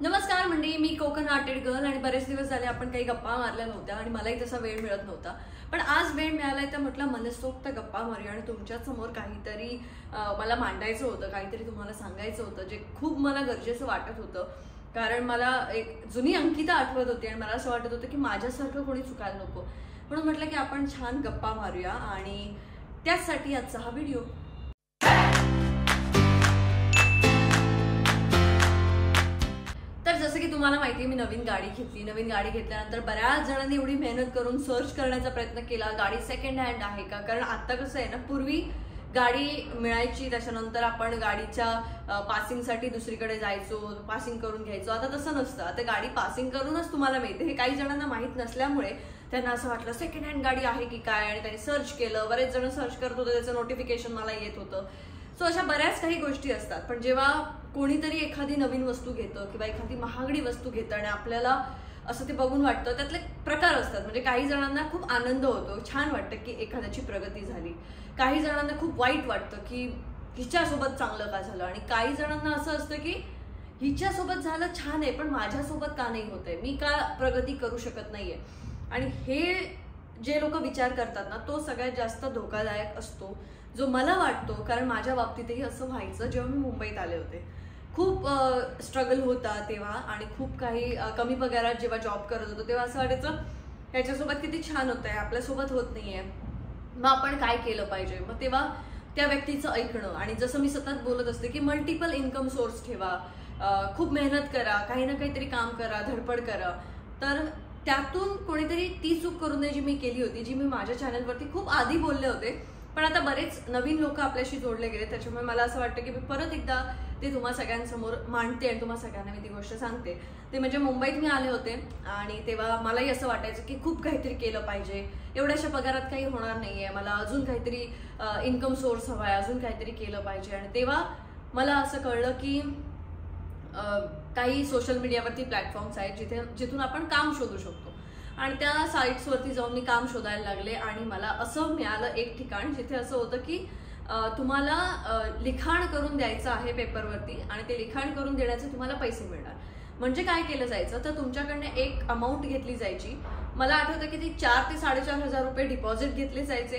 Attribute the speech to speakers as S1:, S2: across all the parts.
S1: नमस्कार मंडळी, मी Konkan hearted girl आणि बरेच दिवस झाले आपण काही गप्पा मारल्या नव्हत्या आणि मलाही तसा वेळ मिळत नव्हता. पण आज वेळ मिळालाय तर म्हटलं मनसोक्त गप्पा मारूया आणि तुमच्या समोर काहीतरी मला मांडायचं होतं, काहीतरी तुम्हाला सांगायचं होतं जे खूप मला गरजेचं वाटत होतं. कारण मला एक जुनी अंकिता आठवत होती आणि मला असं वाटत होतं की माझ्यासारखं कोणी चुकायला नको. म्हणून म्हटलं की आपण छान गप्पा मारूया आणि त्याचसाठी आजचा हा व्हिडिओ. तर जसं की तुम्हाला माहिती आहे, मी नवीन गाडी घेतली. नवीन गाडी घेतल्यानंतर बऱ्याच जणांनी एवढी मेहनत करून सर्च करण्याचा प्रयत्न केला गाडी सेकंड हँड आहे का. कारण आता कसं आहे ना, पूर्वी गाडी मिळायची, त्याच्यानंतर आपण गाडीच्या पासिंगसाठी दुसरीकडे जायचो, पासिंग करून घ्यायचो. आता तसं नसतं, आता गाडी पासिंग करूनच तुम्हाला मिळते. हे काही जणांना माहीत नसल्यामुळे त्यांना असं वाटलं सेकंड हँड गाडी आहे की काय, आणि त्यांनी सर्च केलं. बरेच जण सर्च करत होते, त्याचं नोटिफिकेशन मला येत होतं. सो अशा बऱ्याच काही गोष्टी असतात. पण जेव्हा कोणीतरी एखादी नवीन वस्तू घेतं किंवा एखादी महागडी वस्तू घेतं आणि आपल्याला असं ते बघून वाटतं, त्यातले प्रकार असतात. म्हणजे काही जणांना खूप आनंद होतो, छान वाटतं की एखाद्याची प्रगती झाली. काही जणांना खूप वाईट वाटतं की हिच्यासोबत चांगलं का झालं, आणि काही जणांना असं असतं की हिच्यासोबत झालं छान आहे पण माझ्यासोबत का नाही होतंय, मी का प्रगती करू शकत नाहीये. आणि हे जे लोक विचार करतात ना, तो सगळ्यात जास्त धोकादायक असतो, जो मला वाटतो. कारण माझ्या बाबतीतही असं व्हायचं. जेव्हा मी मुंबईत आले होते, खूप स्ट्रगल होता तेव्हा, आणि खूप काही कमी पगारात जेव्हा जॉब करत होतो तेव्हा असं वाटायचं ह्याच्यासोबत किती छान होत आहे, आपल्यासोबत होत नाहीये, मग आपण काय केलं पाहिजे. मग तेव्हा त्या व्यक्तीचं ऐकणं, आणि जसं मी सतत बोलत असते की मल्टिपल इन्कम सोर्स ठेवा, खूप मेहनत करा, काही ना काहीतरी काम करा, धडपड करा. तर त्यातून कोणीतरी ती चूक करू नये जी मी केली होती, जी मी माझ्या चॅनलवरती खूप आधी बोलले होते. पण आता बरेच नवीन लोक आपल्याशी जोडले गेले, त्याच्यामुळे मला असं वाटतं की मी परत एकदा ते तुम्हा सगळ्यांसमोर मांडते आणि तुम्हा सगळ्यांना मी ती गोष्ट सांगते. ते म्हणजे मुंबईत मी आले होते आणि तेव्हा मलाही असं वाटायचं की खूप काहीतरी केलं पाहिजे, एवढ्याशा पगारात काही होणार नाहीये, मला अजून काहीतरी इन्कम सोर्स हवा आहे, अजून काहीतरी केलं पाहिजे. आणि तेव्हा मला असं कळलं की काही सोशल मीडियावरती प्लॅटफॉर्म्स आहेत जिथून आपण काम शोधू शकतो. आणि त्या साईट्सवरती जाऊन मी काम शोधायला लागले आणि मला असं मिळालं एक ठिकाण जिथे असं होतं की तुम्हाला लिखाण करून द्यायचं आहे पेपरवरती, आणि ते लिखाण करून देण्याचे तुम्हाला पैसे मिळणार. म्हणजे काय केलं जायचं, तर तुमच्याकडनं एक अमाऊंट घेतली जायची. मला आठवतं की ती 4,000 ते 4,500 रुपये डिपॉझिट घेतले जायचे.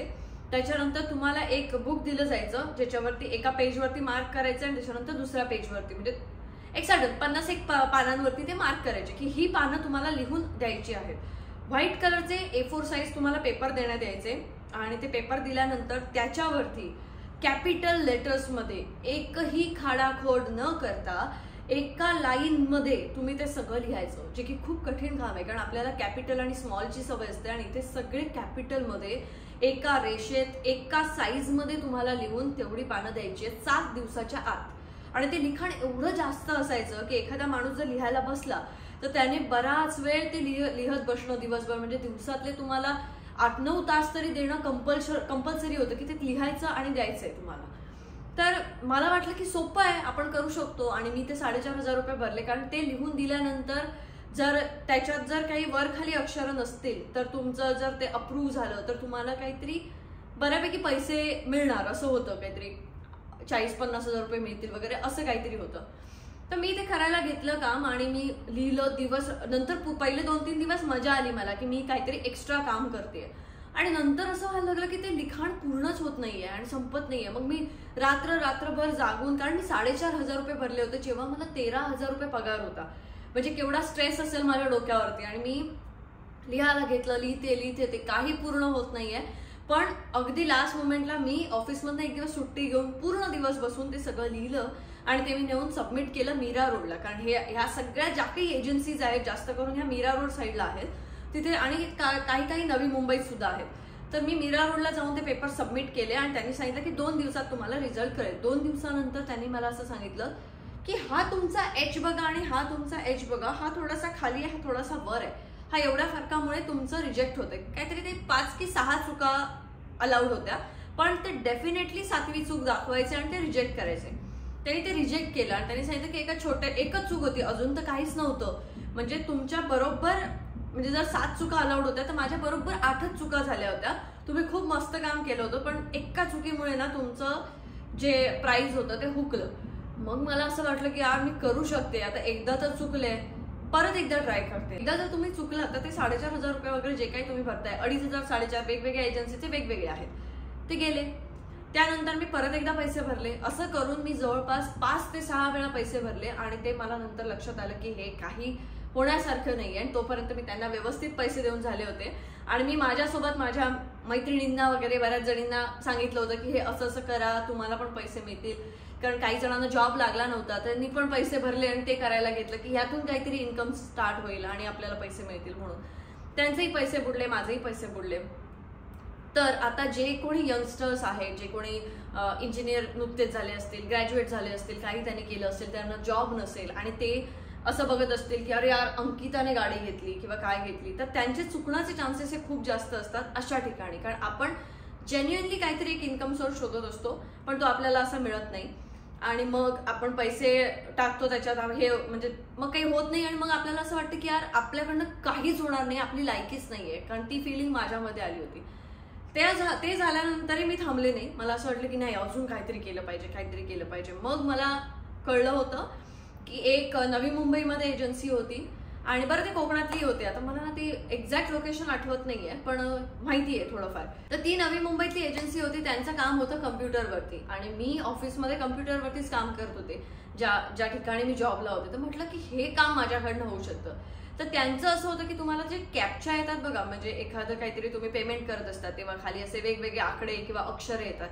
S1: त्याच्यानंतर तुम्हाला एक बुक दिलं जायचं, ज्याच्यावरती एका पेजवरती मार्क करायचं आणि त्याच्यानंतर दुसऱ्या पेजवरती म्हणजे 50 पानांवरती ते मार्क करायचे की ही पानं तुम्हाला लिहून द्यायची आहेत. व्हाईट कलरचे A4 साईज तुम्हाला पेपर देण्यात यायचे, आणि ते पेपर दिल्यानंतर त्याच्यावरती कॅपिटल लेटर्समध्ये एकही खाडाखोड न करता एका लाईनमध्ये तुम्ही ते सगळं लिहायचं, जे की खूप कठीण काम आहे. कारण आपल्याला कॅपिटल आणि स्मॉलची सवय असते, आणि इथे सगळे कॅपिटलमध्ये एका रेषेत एका साईजमध्ये तुम्हाला लिहून तेवढी पानं द्यायची आहेत 7 दिवसाच्या आत. आणि ते लिखाण एवढं जास्त असायचं की एखादा माणूस जर लिहायला बसला तर त्याने बराच वेळ ते लिहत बसणं दिवसभर. म्हणजे दिवसातले तुम्हाला 8-9 तास तरी देणं कंपल्सरी होतं की ते लिहायचं आणि द्यायचंय तुम्हाला. तर मला वाटलं की सोपं आहे, आपण करू शकतो. आणि मी ते 4,500 रुपये भरले. कारण ते लिहून दिल्यानंतर जर त्याच्यात जर काही वर खाली अक्षर नसतील तर तुमचं जर ते अप्रूव्ह झालं तर तुम्हाला काहीतरी बऱ्यापैकी पैसे मिळणार, असं होतं. काहीतरी 40-50 हजार रुपये मिळतील वगैरे, असं काहीतरी होतं. तर मी ते करायला घेतलं काम आणि मी लिहिलं. दिवस नंतर पहिले 2-3 दिवस मजा आली मला की मी काहीतरी एक्स्ट्रा काम करते. आणि नंतर असं व्हायला लागलं की ते लिखाण पूर्णच होत नाहीये आणि संपत नाहीये. मग मी रात्रभर जागून, कारण मी 4,500 रुपये भरले होते जेव्हा मला 13,000 रुपये पगार होता. म्हणजे केवढा स्ट्रेस असेल माझ्या डोक्यावरती. आणि मी लिहायला घेतलं, लिहिते ते काही पूर्ण होत नाहीये. पण अगदी लास्ट मोमेंटला मी ऑफिसमधनं एक दिवस सुट्टी घेऊन पूर्ण दिवस बसून ते सगळं लिहिलं आणि ते मी नेऊन सबमिट केलं मीरा रोडला. कारण ह्या सगळ्या ज्या काही एजन्सीज आहेत जास्त करून ह्या मीरा रोड साईडला आहेत तिथे, आणि काही नवी मुंबईत सुद्धा आहेत. तर मी मीरा रोडला जाऊन ते पेपर सबमिट केले आणि त्यांनी सांगितलं की 2 दिवसात तुम्हाला रिझल्ट कळेल. 2 दिवसानंतर त्यांनी मला असं सांगितलं की हा तुमचा H बघा आणि हा तुमचा H बघा, हा थोडासा खाली आहे, हा थोडासा वर आहे, हा एवढ्या फरकामुळे तुमचं रिजेक्ट होतंय. काहीतरी ते 5 की 6 चुका अलाउड होत्या, पण ते डेफिनेटली 7वी चूक दाखवायचे आणि ते रिजेक्ट करायचे. त्यांनी ते रिजेक्ट केलं आणि त्यांनी सांगितलं की एकच चूक होती, अजून तर काहीच नव्हतं. म्हणजे तुमच्या बरोबर, म्हणजे जर 7 चुका अलाउड होत्या तर माझ्या बरोबर 8च चुका झाल्या होत्या. तुम्ही खूप मस्त काम केलं होतं, पण एका चुकीमुळे ना तुमचं जे प्राइज होतं ते हुकलं. मग मला असं वाटलं की यार मी करू शकते, आता एकदा तर चुकले, परत एकदा ट्राय करते. एकदा जर तुम्ही चुकलात तर ते 4,500 रुपये वगैरे जे काही तुम्ही भरताय, 2,500 4,500 वेगवेगळ्या एजन्सीचे वेगवेगळे आहेत, ते गेले. त्यानंतर मी परत एकदा पैसे भरले. असं करून मी जवळपास 5 ते 6 वेळा पैसे भरले आणि ते मला नंतर लक्षात आलं की हे काही होण्यासारखं नाहीये. आणि तोपर्यंत मी त्यांना व्यवस्थित पैसे देऊन झाले होते. आणि मी माझ्यासोबत माझ्या मैत्रिणींना वगैरे बऱ्याच जणींना सांगितलं होतं की हे असं असं करा, तुम्हाला पण पैसे मिळतील. कारण काही जणांना जॉब लागला नव्हता, त्यांनी पण पैसे भरले आणि ते करायला घेतलं की ह्यातून काहीतरी इन्कम स्टार्ट होईल आणि आपल्याला पैसे मिळतील म्हणून. त्यांचेही पैसे बुडले, माझेही पैसे बुडले. तर आता जे कोणी यंगस्टर्स आहेत, जे कोणी इंजिनियर नुकतेच झाले असतील, ग्रॅज्युएट झाले असतील, काही त्यांनी केलं असेल, त्यांना जॉब नसेल आणि ते असं बघत असतील की अरे यार अंकिताने गाडी घेतली किंवा काय घेतली, तर त्यांचे चुकण्याचे चान्सेस हे खूप जास्त असतात अशा ठिकाणी. कारण आपण जेन्युइनली काहीतरी एक इन्कम सोर्स शोधत असतो, पण तो आपल्याला असा मिळत नाही आणि मग आपण पैसे टाकतो त्याच्यात, हे म्हणजे मग काही होत नाही आणि मग आपल्याला असं वाटतं की यार आपल्याकडनं काहीच होणार नाही, आपली लायकीच नाहीये. कारण ती फिलिंग माझ्यामध्ये आली होती. ते झाल्यानंतरही मी थांबले नाही. मला असं वाटलं की नाही, अजून काहीतरी केलं पाहिजे, काहीतरी केलं पाहिजे. मग मला कळलं होतं की एक नवी मुंबईमध्ये एजन्सी होती आणि बरं ते कोकणातली होते. आता मला ना ती एक्झॅक्ट लोकेशन आठवत नाहीये, पण माहिती आहे थोडंफार. तर ती नवी मुंबईतली एजन्सी होती. त्यांचं काम होतं कम्प्युटरवरती आणि मी ऑफिसमध्ये कम्प्युटरवरतीच काम करत होते ज्या ठिकाणी मी जॉबला होते. तर म्हटलं की हे काम माझ्याकडनं होऊ शकतं. तर त्यांचं असं होतं की तुम्हाला जे कॅप्चा येतात बघा, म्हणजे एखादं काहीतरी तुम्ही पेमेंट करत असतात तेव्हा खाली असे वेगवेगळे आकडे किंवा अक्षरे येतात.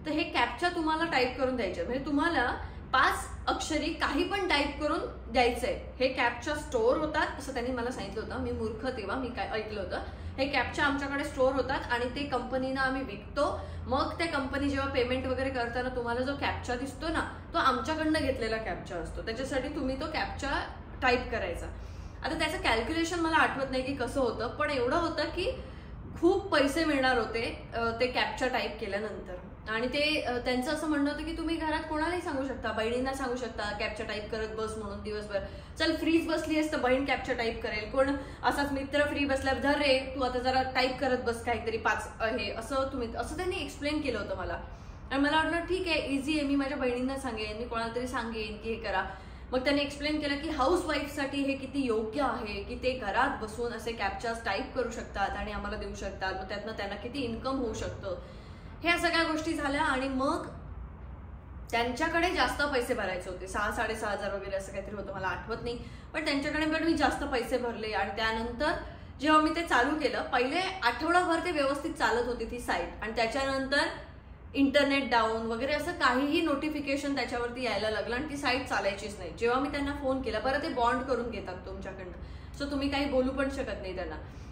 S1: तर हे कॅप्चा तुम्हाला टाईप करून द्यायचे. म्हणजे तुम्हाला 5 अक्षरी काही पण टाईप करून द्यायचंय. हे कॅप्चा स्टोअर होतात असं त्यांनी मला सांगितलं होतं. मी मूर्ख तेव्हा, मी काय ऐकलं होतं, हे कॅप्चा आमच्याकडे स्टोअर होतात आणि ते कंपनीना आम्ही विकतो. मग त्या कंपनी जेव्हा पेमेंट वगैरे करताना तुम्हाला जो कॅप्चा दिसतो ना, तो आमच्याकडनं घेतलेला कॅप्चा असतो. त्याच्यासाठी तुम्ही तो कॅप्चा टाईप करायचा. आता त्याचं कॅल्क्युलेशन मला आठवत नाही की कसं होतं, पण एवढं होतं की खूप पैसे मिळणार होते ते कॅप्चा टाईप केल्यानंतर. आणि ते त्यांचं असं म्हणणं होतं की तुम्ही घरात कोणालाही सांगू शकता, बहिणींना सांगू शकता कॅप्चा टाईप करत बस म्हणून दिवसभर. चल फ्रीज बसली असतं, बहीण कॅप्चा टाईप करेल. कोण असाच मित्र फ्री बसल्या, धर रे तू आता जरा टाईप करत बस काहीतरी 5 हे असं त्यांनी एक्सप्लेन केलं होतं मला. आणि मला वाटलं ठीक आहे, इझी आहे, मी माझ्या बहिणींना सांगेन, मी कोणाला तरी सांगेन की हे करा. मग त्यांनी एक्सप्लेन केलं की हाऊस वाईफसाठी हे किती योग्य आहे की ते घरात बसून असे कॅप्चास टाईप करू शकतात आणि आम्हाला देऊ शकतात. मग त्यातनं त्यांना किती इन्कम होऊ शकतं, ह्या सगळ्या गोष्टी झाल्या. आणि मग त्यांच्याकडे जास्त पैसे भरायचे होते, 6,000-6,500 वगैरे असं काहीतरी होतं, मला आठवत नाही. पण त्यांच्याकडे पण मी जास्त पैसे भरले. आणि त्यानंतर जेव्हा मी ते चालू केलं, पहिले आठवडाभर ते व्यवस्थित चालत होती ती साईट. आणि त्याच्यानंतर इंटरनेट डाऊन वगैरे असं काहीही नोटिफिकेशन त्याच्यावरती यायला लागलं आणि ती साईट चालायचीच नाही. जेव्हा मी त्यांना फोन केला, बरं ते बॉन्ड करून घेतात तुमच्याकडनं, सो तुम्ही काही बोलू पण शकत नाही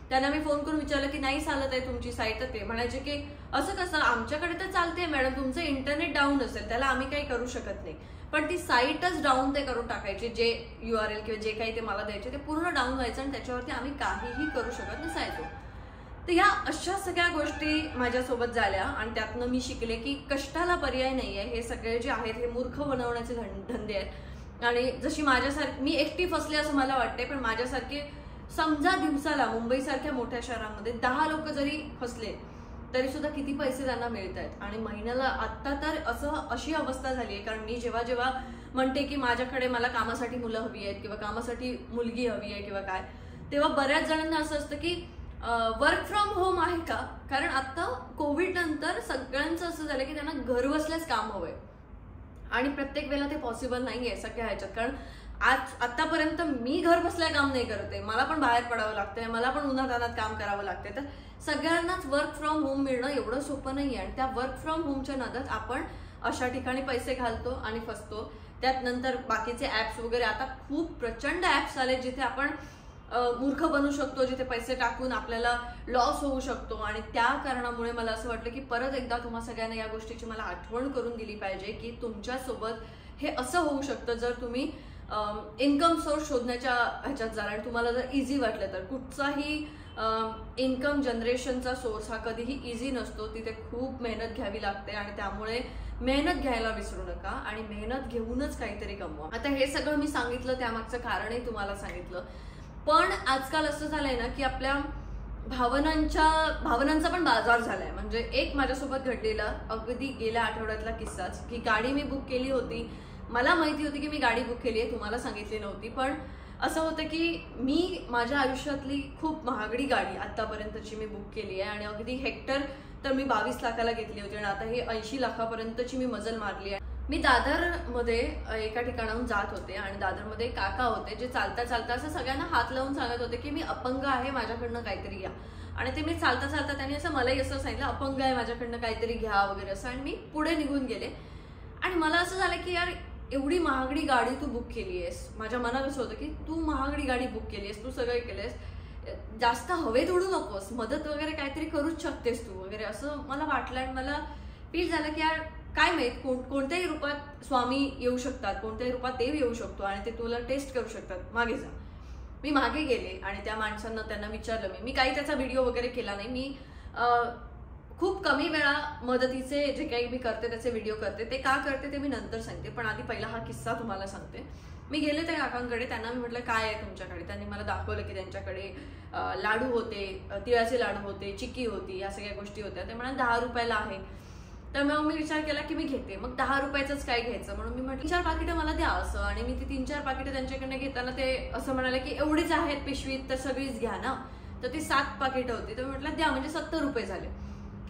S1: त्यांना मी फोन करून विचारलं की नाही चालत आहे तुमची साईट. तर ते म्हणायचे की असं कसं, आमच्याकडे तर चालते मॅडम, तुमचं इंटरनेट डाऊन असेल त्याला आम्ही काही करू शकत नाही. पण ती साईटच डाऊन ते करून टाकायचे. जे URL किंवा जे काही ते मला द्यायचे ते पूर्ण डाऊन व्हायचं आणि त्याच्यावरती आम्ही काहीही करू शकत नसायचो. तर ह्या अशा सगळ्या गोष्टी माझ्यासोबत झाल्या आणि त्यातनं मी शिकले की कष्टाला पर्याय नाहीये. हे सगळे जे आहेत हे मूर्ख बनवण्याचे धंदे आहेत. आणि जशी माझ्यासारखी मी एकटी फसले असं मला वाटते, पण माझ्यासारखे समजा दिवसाला मुंबईसारख्या मोठ्या शहरांमध्ये 10 लोक जरी फसले तरी सुद्धा किती पैसे त्यांना मिळत आहेत. आणि महिन्याला आत्ता तर अशी अवस्था झाली आहे, कारण मी जेव्हा म्हणते की माझ्याकडे मला कामासाठी मुलं हवी आहेत किंवा कामासाठी मुलगी हवी आहे किंवा काय, तेव्हा बऱ्याच जणांना असं असतं की वर्क फ्रॉम होम आहे का. कारण आता कोविड नंतर सगळ्यांचं असं झालं की त्यांना घर बसल्याच काम हवंय आणि प्रत्येक वेळेला ते पॉसिबल नाहीये सगळ्या ह्याच्यात. कारण आतापर्यंत मी घर बसल्या काम नाही करते, मला पण बाहेर पडावं लागतंय, मला पण उन्हातान्हात काम करावं लागतंय. तर सगळ्यांनाच वर्क फ्रॉम होम मिळणं एवढं सोपं नाहीये. आणि त्या वर्क फ्रॉम होमच्या नादात आपण अशा ठिकाणी पैसे घालतो आणि फसतो. त्यात नंतर बाकीचे ऍप्स वगैरे, आता खूप प्रचंड ऍप्स आले जिथे आपण मूर्ख बनू शकतो, जिथे पैसे टाकून आपल्याला लॉस होऊ शकतो. आणि त्या कारणामुळे मला असं वाटलं की परत एकदा तुम्हा सगळ्यांना या गोष्टीची मला आठवण करून दिली पाहिजे की तुमच्यासोबत हे असं होऊ शकतं जर तुम्ही इन्कम सोर्स शोधण्याच्या ह्याच्यात जाल. आणि तुम्हाला जर इझी वाटलं तर कुठचाही इन्कम जनरेशनचा सोर्स हा कधीही इझी नसतो, तिथे खूप मेहनत घ्यावी लागते. आणि त्यामुळे मेहनत घ्यायला विसरू नका आणि मेहनत घेऊनच काहीतरी कमवा. आता हे सगळं मी सांगितलं, त्यामागचं कारणही तुम्हाला सांगितलं. पण आजकाल असं झालंय ना की आपल्या भावनांचा पण बाजार झालाय. म्हणजे एक माझ्यासोबत घडलेला अगदी गेल्या आठवड्यातला किस्साच, की गाडी मी बुक केली होती मला माहिती होती की मी गाडी बुक केली आहे, तुम्हाला सांगितली नव्हती, पण असं होतं की मी माझ्या आयुष्यातली खूप महागडी गाडी आतापर्यंतची मी बुक केली आहे आणि अगदी हेक्टर तर मी 22 लाखाला घेतली होती आणि आता ही 80 लाखापर्यंतची मी मजल मारली आहे. मी दादरमध्ये एका ठिकाणाहून जात होते आणि दादरमध्ये काका होते जे चालता चालता असं सगळ्यांना हात लावून सांगत होते की मी अपंग आहे, माझ्याकडनं काहीतरी घ्या. आणि ते मी चालता चालता त्यांनी असं मलाही असं सांगितलं अपंग आहे, माझ्याकडनं काहीतरी घ्या वगैरे असं, आणि मी पुढे निघून गेले. आणि मला असं झालं की यार एवढी महागडी गाडी तू बुक केली आहेस. माझ्या मनात असं होतं की तू महागडी गाडी बुक केली आहेस, तू सगळं केलंस, जास्त हवेत उडू नकोस, मदत वगैरे काहीतरी करूच शकतेस तू वगैरे असं मला वाटलं. आणि मला फील झालं की यार काय माहित कोणत्याही रूपात स्वामी येऊ शकतात, कोणत्याही रूपात देव येऊ शकतो आणि ते तुला टेस्ट करू शकतात. मागे जा. मी मागे गेले आणि त्या माणसांना त्यांना विचारलं. मी काही त्याचा व्हिडिओ वगैरे केला नाही. मी खूप कमी वेळा मदतीचे जे काही मी करते त्याचे व्हिडिओ करते. ते का करते ते मी नंतर सांगते, पण आधी पहिला हा किस्सा तुम्हाला सांगते. मी गेले त्या काकांकडे, त्यांना मी म्हटलं काय आहे तुमच्याकडे. त्यांनी मला दाखवलं की त्यांच्याकडे लाडू होते, तिळाचे लाडू होते, चिक्की होती, या सगळ्या गोष्टी होत्या. ते म्हणाले 10 रुपयाला आहे. तर मग मी विचार केला की मी घेते. मग 10 रुपयाचंच काय घ्यायचं म्हणून मी म्हटलं 3-4 पाकिटं मला द्या असं. आणि मी ती 3-4 पाकिटं त्यांच्याकडनं घेताना ते असं म्हणाले की एवढीच आहेत पिशवीत तर सगळीच घ्या ना. तर ती 7 पाकिटं होती. तर मी म्हटलं द्या, म्हणजे 70 रुपये झाले.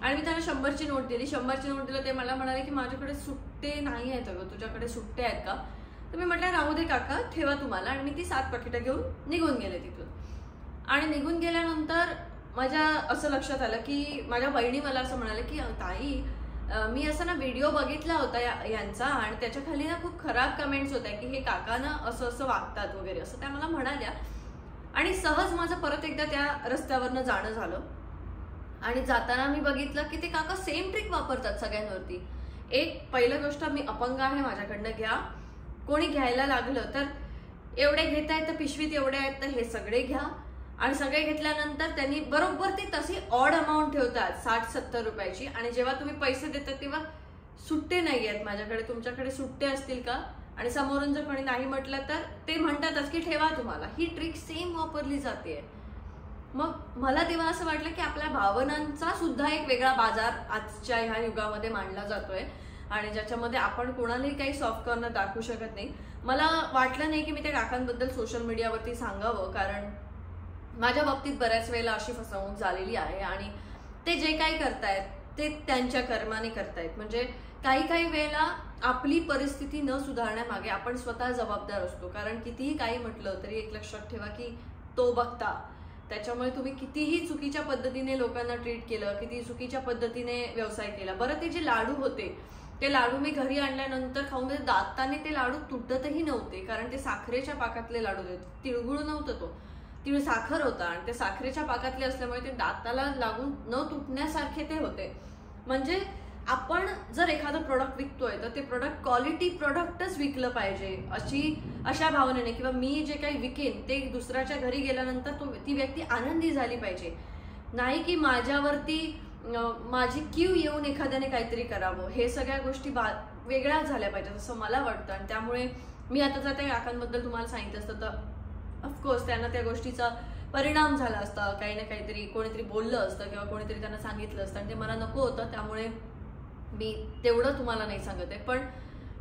S1: आणि मी त्यांना 100ची नोट दिली. 100ची नोट दिलं. ते मला म्हणाले की माझ्याकडे सुट्टे नाही आहेत अगं, तुझ्याकडे सुट्टे आहेत का. तर मी म्हटलं राहू दे काका, ठेवा तुम्हाला. आणि मी ती 7 पाकिटं घेऊन निघून गेले तिथून. आणि निघून गेल्यानंतर माझ्या असं लक्षात आलं की माझ्या बहिणी मला असं म्हणाले की ताई मी असं ना व्हिडिओ बघितला होता यांचा आणि त्याच्या खाली ना खूप खराब कमेंट्स होत्या की हे काका ना असं असं वागतात वगैरे असं त्या मला म्हणाल्या. आणि सहज माझं परत एकदा त्या रस्त्यावरनं जाणं झालं आणि जाताना मी बघितलं की ते काका सेम ट्रिक वापरतात सगळ्यांवरती. एक पहिलं गोष्ट, मी अपंग आहे, माझ्याकडनं घ्या. कोणी घ्यायला लागलं तर एवढे घेत आहेत तर पिशवीत एवढे आहेत तर हे सगळे घ्या. आणि सगळे घेतल्यानंतर त्यांनी बरोबर ती तशी ऑड अमाऊंट ठेवतात 60-70 रुपयाची. आणि जेव्हा तुम्ही पैसे देतात तेव्हा सुट्टे नाही आहेत माझ्याकडे, तुमच्याकडे सुट्टे असतील का. आणि समोरून जर कोणी नाही म्हटलं तर ते म्हणतातच की ठेवा तुम्हाला. ही ट्रिक सेम वापरली जाते. मग मला तेव्हा असं वाटलं की आपल्या भावनांचा सुद्धा एक वेगळा बाजार आजच्या ह्या युगामध्ये मांडला जातोय आणि ज्याच्यामध्ये आपण कोणालाही काही सॉफ्ट कॉर्नर दाखवू शकत नाही. मला वाटलं नाही की मी त्या काकांबद्दल सोशल मीडियावरती सांगावं, कारण माझ्या बाबतीत बऱ्याच वेळेला अशी फसवणूक झालेली आहे आणि ते जे काही करतायत ते त्यांच्या कर्माने करतायत. म्हणजे काही वेळेला आपली परिस्थिती न सुधारण्यामागे आपण स्वतः जबाबदार असतो. कारण कितीही काही म्हटलं तरी एक लक्षात ठेवा की तो बघता. त्याच्यामुळे तुम्ही कितीही चुकीच्या पद्धतीने लोकांना ट्रीट केलं, किती चुकीच्या पद्धतीने व्यवसाय केला. बरं, ते जे लाडू होते ते लाडू मी घरी आणल्यानंतर खाऊन म्हणजे दाताने ते लाडू तुटतही नव्हते, कारण ते साखरेच्या पाकातले लाडू होते. तिळगुळ नव्हतं, तो तिळ साखर होता आणि ते साखरेच्या पाकातले असल्यामुळे ते दाताला लागून न तुटण्यासारखे ते होते. म्हणजे आपण जर एखादं प्रोडक्ट विकतोय तर ते प्रोडक्ट क्वालिटी प्रोडक्टच विकलं पाहिजे अशा भावनेने, किंवा मी जे काही विकेन ते दुसऱ्याच्या घरी गेल्यानंतर ती व्यक्ती आनंदी झाली पाहिजे. नाही की माझ्यावरती माझी क्यू येऊन एखाद्याने काहीतरी करावं. हे सगळ्या गोष्टी वेगळ्या झाल्या पाहिजेत असं मला वाटतं. आणि त्यामुळे मी आता जर त्या काकांबद्दल तुम्हाला सांगितलं असतं तर ऑफकोर्स त्यांना त्या गोष्टीचा परिणाम झाला असता. काही ना काहीतरी कोणीतरी बोललं असतं किंवा कोणीतरी त्यांना सांगितलं असतं आणि ते मला नको होतं. त्यामुळे मी तेवढं तुम्हाला नाही सांगत आहे. पण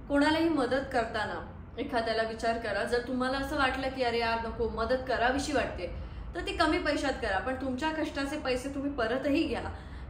S1: कोणालाही मदत करताना एखाद्याला विचार करा. जर तुम्हाला असं वाटलं की अरे यार नको, मदत करावीशी वाटते, तर ती कमी पैशात करा, पण तुमच्या कष्टाचे पैसे तुम्ही परतही घ्या.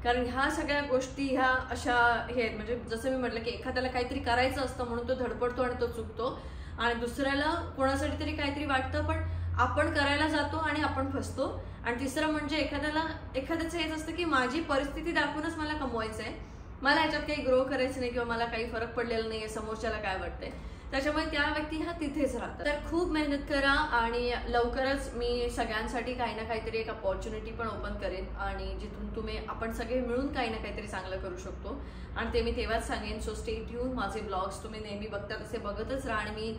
S1: कारण ह्या सगळ्या गोष्टी ह्या अशा हे आहेत. म्हणजे जसं मी म्हटलं की एखाद्याला काहीतरी करायचं असतं म्हणून तो धडपडतो आणि तो चुकतो, आणि दुसऱ्याला कोणासाठी तरी काहीतरी वाटतं पण आपण करायला जातो आणि आपण फसतो. आणि तिसरं म्हणजे एखाद्याचं हेच असतं की माझी परिस्थिती दाखवूनच मला कमवायचं आहे, मला याच्यात काही ग्रो करायचं नाही किंवा मला काही फरक पडलेला नाही आहे, समोरच्याला काय वाटतंय. त्याच्यामुळे त्या व्यक्ती ह्या तिथेच राहतात. तर खूप मेहनत करा आणि लवकरच मी सगळ्यांसाठी काही ना काहीतरी एक अपॉर्च्युनिटी पण ओपन करेन आणि जिथून आपण सगळे मिळून काही ना काहीतरी चांगलं करू शकतो. आणि ते मी तेव्हाच सांगेन. So stay tune. माझे ब्लॉग्स तुम्ही नेहमी बघता तसे बघतच राहा. आणि मी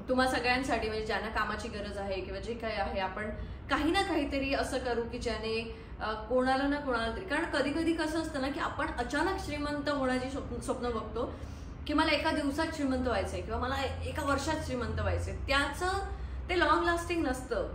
S1: तुम्हा सगळ्यांसाठी म्हणजे ज्यांना कामाची गरज आहे किंवा जे काही आहे आपण काही ना काहीतरी असं करू की ज्याने कोणाला ना कोणाला तरी. कारण कधी कधी कसं असतं ना की आपण अचानक श्रीमंत होण्याची स्वप्न बघतो की मला एका दिवसात श्रीमंत व्हायचंय किंवा मला एका वर्षात श्रीमंत व्हायचंय. त्याचं ते लॉंग लास्टिंग नसतं.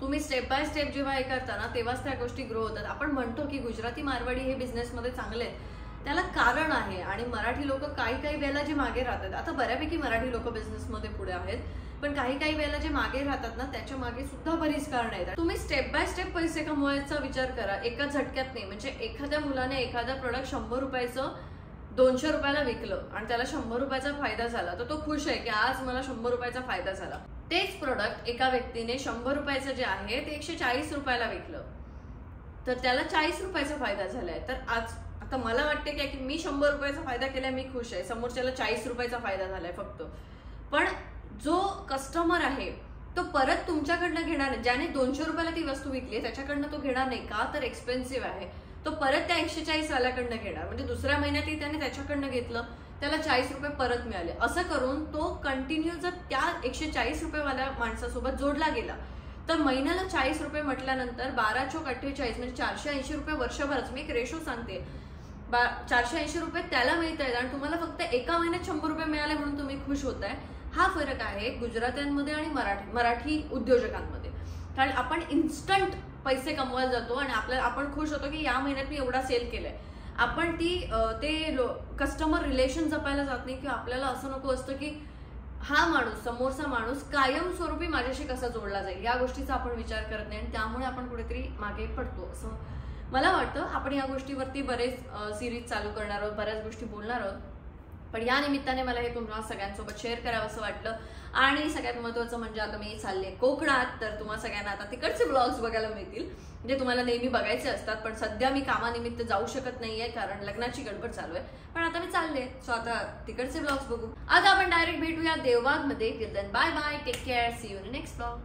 S1: तुम्ही स्टेप बाय स्टेप जेव्हा हे करता ना तेव्हाच त्या गोष्टी ग्रो होतात. आपण म्हणतो की गुजराती मारवाडी हे बिझनेसमध्ये चांगले आहेत, त्याला कारण आहे. आणि मराठी लोक काही वेळेला जे मागे राहतात, आता बऱ्यापैकी मराठी लोक बिझनेसमध्ये पुढे आहेत, पण काही वेळेला जे मागे राहतात ना, त्याच्या मागे सुद्धा बरीच कारण आहेत. तुम्ही स्टेप बाय स्टेप पैसे कमवायचा विचार करा, एका झटक्यात नाही. म्हणजे एखाद्या मुलाने एखादा प्रोडक्ट 100 रुपयाचं 200 रुपयाला विकलं आणि त्याला 100 रुपयाचा फायदा झाला, तर तो खुश आहे की आज मला 100 रुपयाचा फायदा झाला. तेच प्रोडक्ट एका व्यक्तीने 100 रुपयाचं जे आहे ते 140 रुपयाला विकलं, तर त्याला 40 रुपयाचा फायदा झालाय. तर आज आता मला वाटते की मी 100 रुपयाचा फायदा केलाय, मी खुश आहे. समोरच्याला 40 रुपयाचा फायदा झालाय फक्त. पण जो कस्टमर आहे तो परत तुमच्याकडनं घेणार नाही. ज्याने 200 रुपयाला ती वस्तू विकली त्याच्याकडनं तो घेणार नाही, का तर एक्सपेन्सिव्ह आहे. तो परत त्या 140 वाल्याकडनं घेणार. म्हणजे दुसऱ्या महिन्यातही त्याने त्याच्याकडनं घेतलं, त्याला 40 रुपये परत मिळाले. असं करून तो कंटिन्यू जर त्या 140 रुपयेवाल्या माणसासोबत जोडला गेला, तर महिन्याला 40 रुपये म्हटल्यानंतर 12 चोक 48 म्हणजे 480 रुपये वर्षभरच. मी एक रेशो सांगते, 480 रुपये त्याला मिळत आहेत आणि तुम्हाला फक्त एका महिन्यात 100 रुपये मिळाले म्हणून तुम्ही खुश होताय. हा फरक आहे गुजरात्यांमध्ये आणि मराठी उद्योजकांमध्ये. कारण आपण इन्स्टंट पैसे कमवायला जातो आणि आपण खुश होतो की या महिन्यात मी एवढा सेल केलाय. आपण ते कस्टमर रिलेशन जपायला जात नाही, की आपल्याला असं नको असतं की हा माणूस, समोरचा माणूस कायमस्वरूपी माझ्याशी कसा जोडला जाईल, या गोष्टीचा आपण विचार करत नाही आणि त्यामुळे आपण कुठेतरी मागे पडतो असं मला वाटतं. आपण या गोष्टीवरती बरेच सिरीज चालू करणार आहोत, बऱ्याच गोष्टी बोलणार आहोत. पण या निमित्ताने मला हे तुम्हाला सगळ्यांसोबत शेअर करावं असं वाटलं. आणि सगळ्यात महत्त्वाचं म्हणजे आता मी चालले कोकणात, तर तुम्हाला सगळ्यांना आता तिकडचे ब्लॉग्स बघायला मिळतील, म्हणजे तुम्हाला नेहमी बघायचे असतात. पण सध्या मी कामानिमित्त जाऊ शकत नाहीये कारण लग्नाची गडबड चालू आहे. पण आता मी चालले, सो आता तिकडचे ब्लॉग्स बघू. आता आपण डायरेक्ट भेटूया देवबाग मध्ये. Till then bye bye, take care, see you in next blog.